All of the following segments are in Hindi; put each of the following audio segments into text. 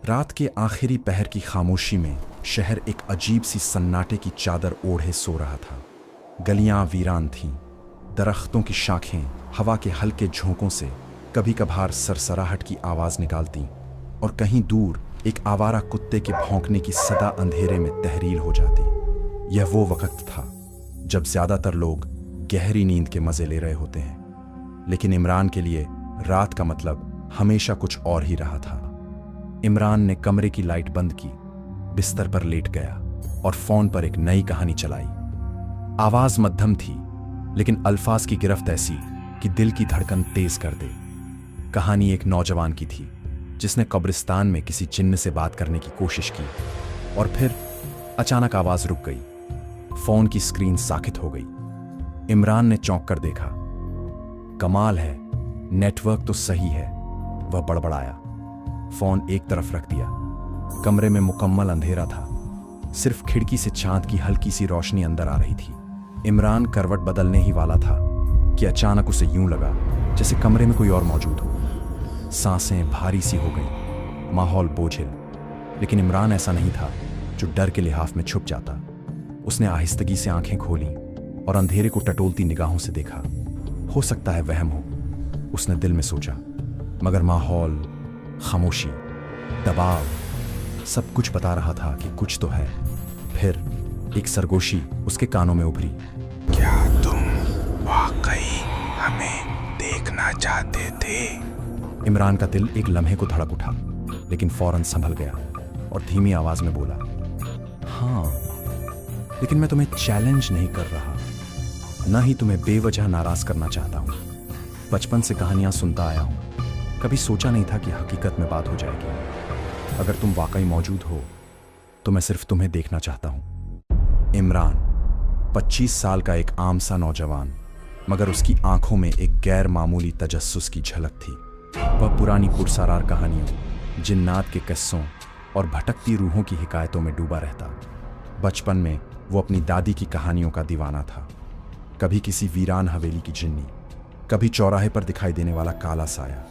रात के आखिरी पहर की खामोशी में शहर एक अजीब सी सन्नाटे की चादर ओढ़े सो रहा था। गलियां वीरान थीं, दरख्तों की शाखें हवा के हल्के झोंकों से कभी कभार सरसराहट की आवाज निकालती और कहीं दूर एक आवारा कुत्ते के भौंकने की सदा अंधेरे में तहरीर हो जाती। यह वो वक्त था जब ज्यादातर लोग गहरी नींद के मजे ले रहे होते हैं, लेकिन इमरान के लिए रात का मतलब हमेशा कुछ और ही रहा था। इमरान ने कमरे की लाइट बंद की, बिस्तर पर लेट गया और फोन पर एक नई कहानी चलाई। आवाज मध्यम थी, लेकिन अल्फाज की गिरफ्त ऐसी कि दिल की धड़कन तेज कर दे। कहानी एक नौजवान की थी जिसने कब्रिस्तान में किसी जिन्न से बात करने की कोशिश की और फिर अचानक आवाज रुक गई। फोन की स्क्रीन साकित हो गई। इमरान ने चौंक कर देखा। कमाल है, नेटवर्क तो सही है, वह बड़बड़ाया। फोन एक तरफ रख दिया। कमरे में मुकम्मल अंधेरा था, सिर्फ खिड़की से चांद की हल्की सी रोशनी अंदर आ रही थी। इमरान करवट बदलने ही वाला था कि अचानक उसे यूं लगा जैसे कमरे में कोई और मौजूद हो। सांसें भारी सी हो गईं, माहौल बोझिल, लेकिन इमरान ऐसा नहीं था जो डर के लिहाफ में छुप जाता। उसने आहिस्तगी से आंखें खोली और अंधेरे को टटोलती निगाहों से देखा। हो सकता है वहम हो, उसने दिल में सोचा, मगर माहौल, खामोशी, दबाव, सब कुछ बता रहा था कि कुछ तो है। फिर एक सरगोशी उसके कानों में उभरी। क्या तुम वाकई हमें देखना चाहते थे? इमरान का दिल एक लम्हे को धड़क उठा, लेकिन फौरन संभल गया और धीमी आवाज में बोला, हाँ, लेकिन मैं तुम्हें चैलेंज नहीं कर रहा, न ही तुम्हें बेवजह नाराज करना चाहता हूं। बचपन से कहानियां सुनता आया हूं, कभी सोचा नहीं था कि हकीकत में बात हो जाएगी। अगर तुम वाकई मौजूद हो तो मैं सिर्फ तुम्हें देखना चाहता हूं। इमरान 25 साल का एक आम सा नौजवान, मगर उसकी आंखों में एक गैर मामूली तजस्सुस की झलक थी। वह पुरानी पुरसारार कहानियों, जिन्नात के किस्सों और भटकती रूहों की हिकायतों में डूबा रहता। बचपन में वो अपनी दादी की कहानियों का दीवाना था। कभी किसी वीरान हवेली की जिन्नी, कभी चौराहे पर दिखाई देने वाला काला साया,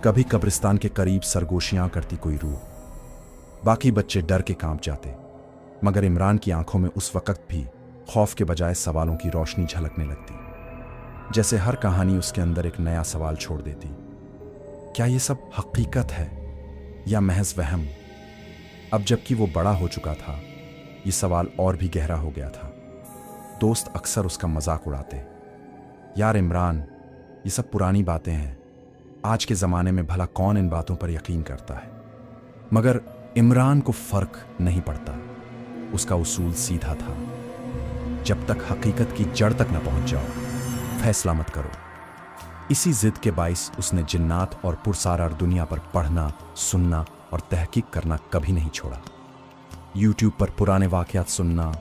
कभी कब्रिस्तान के करीब सरगोशियां करती कोई रूह। बाकी बच्चे डर के कांप जाते, मगर इमरान की आंखों में उस वक्त भी खौफ के बजाय सवालों की रोशनी झलकने लगती, जैसे हर कहानी उसके अंदर एक नया सवाल छोड़ देती। क्या ये सब हकीकत है या महज वहम? अब जबकि वो बड़ा हो चुका था, ये सवाल और भी गहरा हो गया था। दोस्त अक्सर उसका मजाक उड़ाते, यार इमरान, ये सब पुरानी बातें हैं, आज के ज़माने में भला कौन इन बातों पर यकीन करता है? मगर इमरान को फर्क नहीं पड़ता। उसका उसूल सीधा था, जब तक हकीकत की जड़ तक न पहुंच जाओ, फैसला मत करो। इसी जिद के बाइस उसने जिन्नात और पुरसारार दुनिया पर पढ़ना, सुनना और तहकीक करना कभी नहीं छोड़ा। यूट्यूब पर पुराने वाक़यात सुनना,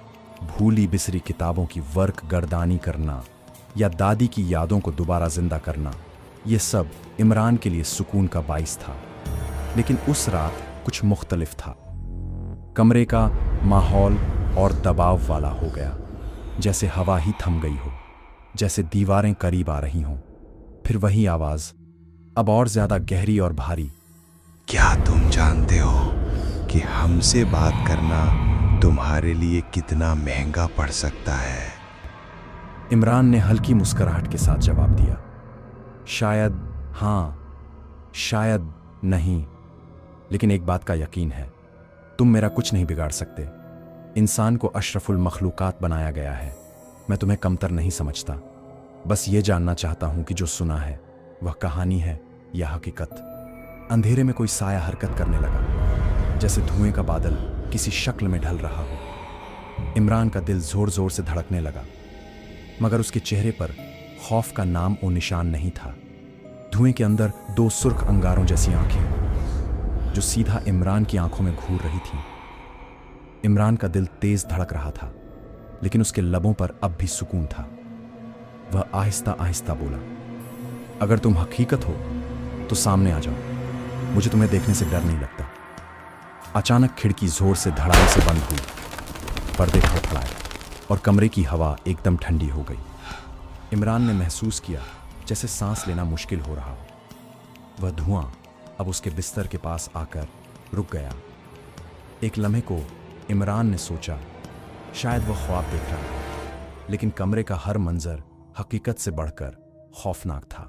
भूली बिसरी किताबों की वर्क गर्दानी करना या दादी की यादों को दोबारा जिंदा करना, ये सब इमरान के लिए सुकून का बाइस था। लेकिन उस रात कुछ मुख्तलिफ था। कमरे का माहौल और दबाव वाला हो गया, जैसे हवा ही थम गई हो, जैसे दीवारें करीब आ रही हों। फिर वही आवाज, अब और ज्यादा गहरी और भारी। क्या तुम जानते हो कि हमसे बात करना तुम्हारे लिए कितना महंगा पड़ सकता है? इमरान ने हल्की मुस्कुराहट के साथ जवाब दिया, शायद हाँ, शायद नहीं, लेकिन एक बात का यकीन है, तुम मेरा कुछ नहीं बिगाड़ सकते। इंसान को अशरफुल मखलूकात बनाया गया है। मैं तुम्हें कमतर नहीं समझता, बस ये जानना चाहता हूं कि जो सुना है वह कहानी है या हकीकत। अंधेरे में कोई साया हरकत करने लगा, जैसे धुएं का बादल किसी शक्ल में ढल रहा हो। इमरान का दिल जोर जोर से धड़कने लगा, मगर उसके चेहरे पर खौफ का नाम और निशान नहीं था। धुएं के अंदर दो सुर्ख अंगारों जैसी आंखें जो सीधा इमरान की आंखों में घूर रही थीं। इमरान का दिल तेज धड़क रहा था, लेकिन उसके लबों पर अब भी सुकून था। वह आहिस्ता आहिस्ता बोला, अगर तुम हकीकत हो तो सामने आ जाओ, मुझे तुम्हें देखने से डर नहीं लगता। अचानक खिड़की जोर से धड़ाम से बंद हुई, पर्दे खड़खड़ाए और कमरे की हवा एकदम ठंडी हो गई। इमरान ने महसूस किया जैसे सांस लेना मुश्किल हो रहा हो। वह धुआं अब उसके बिस्तर के पास आकर रुक गया। एक लम्हे को इमरान ने सोचा शायद वह ख्वाब देख रहा है, लेकिन कमरे का हर मंजर हकीकत से बढ़कर खौफनाक था।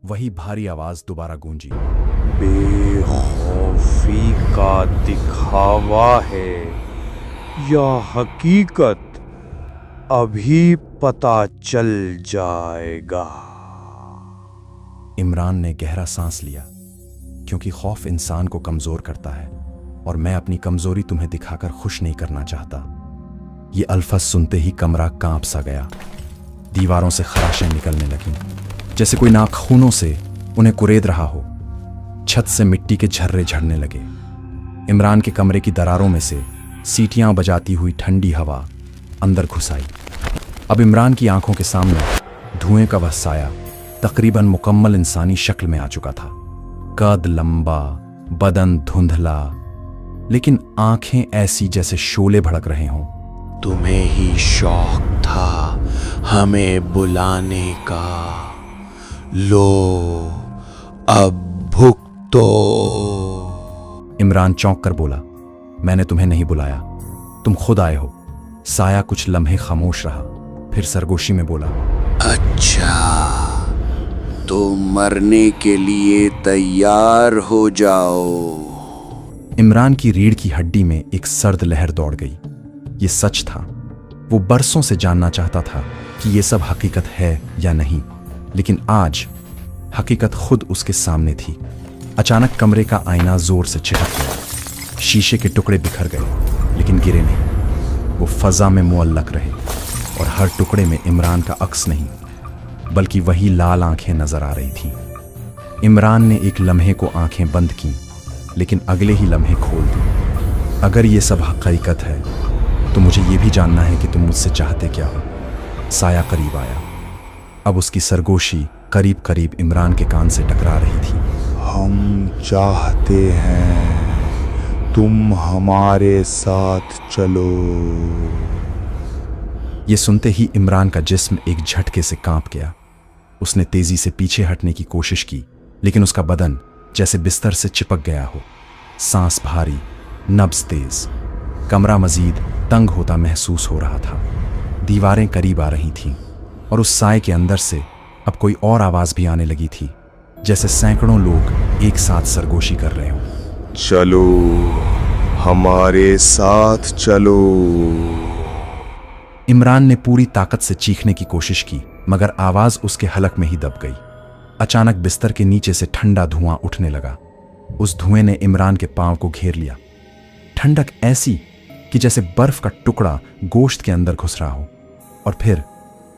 वही भारी आवाज दोबारा गूंजी। बेखौफी का दिखावा है या हकीकत, अभी पता चल जाएगा। इमरान ने गहरा सांस लिया, क्योंकि खौफ इंसान को कमजोर करता है और मैं अपनी कमजोरी तुम्हें दिखाकर खुश नहीं करना चाहता। ये अल्फाज सुनते ही कमरा कांप सा गया। दीवारों से खराशें निकलने लगीं, जैसे कोई नाखूनों से उन्हें कुरेद रहा हो। छत से मिट्टी के झर्रे झड़ने लगे। इमरान के कमरे की दरारों में से सीटियां बजाती हुई ठंडी हवा अंदर घुस आई। अब इमरान की आंखों के सामने धुएं का वह साया तकरीबन मुकम्मल इंसानी शक्ल में आ चुका था। कद लंबा, बदन धुंधला, लेकिन आंखें ऐसी जैसे शोले भड़क रहे हों। तुम्हें ही शौक था हमें बुलाने का, लो अब भुगतो। इमरान चौंक कर बोला, मैंने तुम्हें नहीं बुलाया, तुम खुद आए हो। साया कुछ लम्हे खामोश रहा, फिर सरगोशी में बोला, अच्छा तो मरने के लिए तैयार हो जाओ। इमरान की रीढ़ की हड्डी में एक सर्द लहर दौड़ गई। ये सच था। वो बरसों से जानना चाहता था कि ये सब हकीकत है या नहीं, लेकिन आज हकीकत खुद उसके सामने थी। अचानक कमरे का आईना जोर से छिटक गया। शीशे के टुकड़े बिखर गए, लेकिन गिरे नहीं। वो फजा में मुअल्लक रहे और हर टुकड़े में इमरान का अक्स नहीं, बल्कि वही लाल आंखें नजर आ रही थीं। इमरान ने एक लम्हे को आंखें बंद की, लेकिन अगले ही लम्हे खोल दी। अगर ये सब हकीकत है तो मुझे ये भी जानना है कि तुम मुझसे चाहते क्या हो। साया करीब आया। अब उसकी सरगोशी करीब करीब इमरान के कान से टकरा रही थी। हम चाहते हैं तुम हमारे साथ चलो। ये सुनते ही इमरान का जिस्म एक झटके से कांप गया। उसने तेजी से पीछे हटने की कोशिश की, लेकिन उसका बदन जैसे बिस्तर से चिपक गया हो। सांस भारी, नब्ज तेज। कमरा मजीद तंग होता महसूस हो रहा था। दीवारें करीब आ रही थीं और उस साए के अंदर से अब कोई और आवाज भी आने लगी थी, जैसे सैकड़ों लोग एक साथ सरगोशी कर रहे हों। चलो हमारे साथ चलो। इमरान ने पूरी ताकत से चीखने की कोशिश की, मगर आवाज उसके हलक में ही दब गई। अचानक बिस्तर के नीचे से ठंडा धुआं उठने लगा। उस धुएं ने इमरान के पांव को घेर लिया। ठंडक ऐसी कि जैसे बर्फ का टुकड़ा गोश्त के अंदर घुस रहा हो। और फिर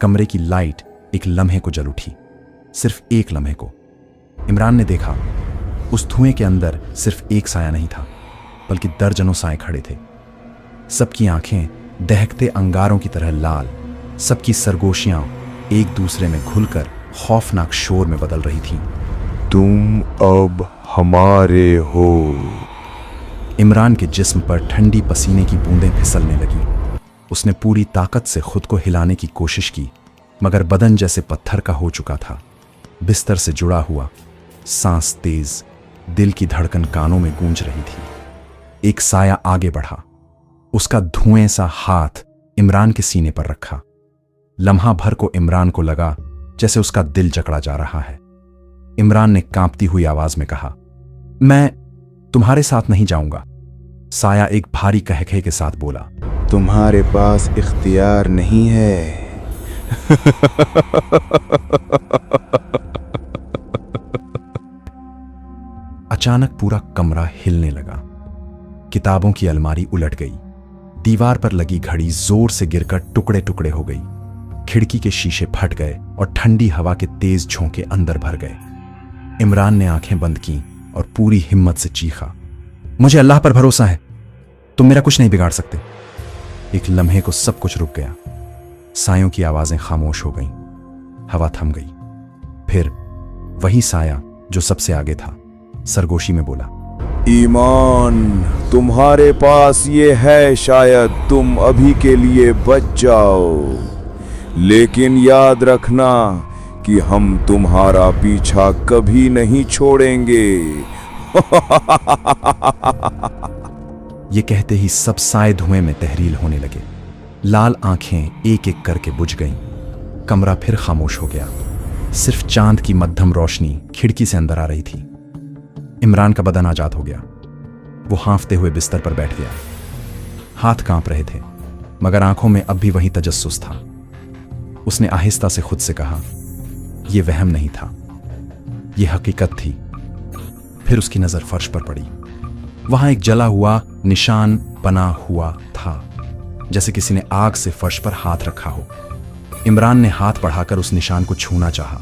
कमरे की लाइट एक लम्हे को जल उठी, सिर्फ एक लम्हे को। इमरान ने देखा उस धुएं के अंदर सिर्फ एक साया नहीं था, बल्कि दर्जनों साए खड़े थे। सबकी आंखें दहकते अंगारों की तरह लाल, सबकी सरगोशियां एक दूसरे में घुलकर खौफनाक शोर में बदल रही थीं। तुम अब हमारे हो। इमरान के जिस्म पर ठंडी पसीने की बूंदें फिसलने लगी। उसने पूरी ताकत से खुद को हिलाने की कोशिश की, मगर बदन जैसे पत्थर का हो चुका था। बिस्तर से जुड़ा हुआ, सांस तेज, दिल की धड़कन कानों में गूंज रही थी। एक साया आगे बढ़ा, उसका धुएं सा हाथ इमरान के सीने पर रखा। लम्हा भर को इमरान को लगा जैसे उसका दिल जकड़ा जा रहा है। इमरान ने कांपती हुई आवाज में कहा, मैं तुम्हारे साथ नहीं जाऊंगा। साया एक भारी कहके के साथ बोला, तुम्हारे पास इख्तियार नहीं है। अचानक पूरा कमरा हिलने लगा। किताबों की अलमारी उलट गई। दीवार पर लगी घड़ी जोर से गिरकर टुकड़े टुकड़े हो गई। खिड़की के शीशे फट गए और ठंडी हवा के तेज झोंके अंदर भर गए। इमरान ने आंखें बंद की और पूरी हिम्मत से चीखा, मुझे अल्लाह पर भरोसा है, तुम मेरा कुछ नहीं बिगाड़ सकते। एक लम्हे को सब कुछ रुक गया। सायों की आवाजें खामोश हो गईं। हवा थम गई। फिर वही साया जो सबसे आगे था सरगोशी में बोला, ईमान तुम्हारे पास ये है, शायद तुम अभी के लिए बच जाओ, लेकिन याद रखना कि हम तुम्हारा पीछा कभी नहीं छोड़ेंगे। ये कहते ही सब साए धुएं में तहरील होने लगे। लाल आंखें एक एक करके बुझ गईं। कमरा फिर खामोश हो गया। सिर्फ चांद की मध्यम रोशनी खिड़की से अंदर आ रही थी। इमरान का बदन आजाद हो गया। वो हांफते हुए बिस्तर पर बैठ गया। हाथ कांप रहे थे, मगर आंखों में अब भी वही तजस्सुस था। उसने आहिस्ता से खुद से कहा, यह वहम नहीं था, यह हकीकत थी। फिर उसकी नजर फर्श पर पड़ी। वहां एक जला हुआ निशान बना हुआ था, जैसे किसी ने आग से फर्श पर हाथ रखा हो। इमरान ने हाथ बढ़ाकर उस निशान को छूना चाहा,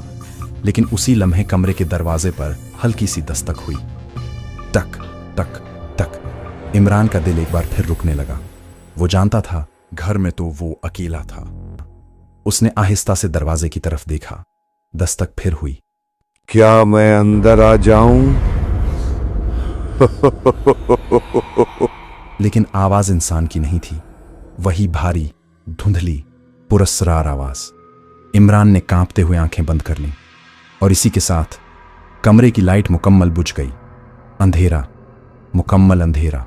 लेकिन उसी लम्हे कमरे के दरवाजे पर हल्की सी दस्तक हुई। टक टक टक। इमरान का दिल एक बार फिर रुकने लगा। वो जानता था घर में तो वो अकेला था। उसने आहिस्ता से दरवाजे की तरफ देखा। दस्तक फिर हुई। क्या मैं अंदर आ जाऊं? लेकिन आवाज इंसान की नहीं थी। वही भारी, धुंधली, पुरस्रार आवाज। इमरान ने कांपते हुए आंखें बंद कर लीं, और इसी के साथ कमरे की लाइट मुकम्मल बुझ गई। अंधेरा, मुकम्मल अंधेरा।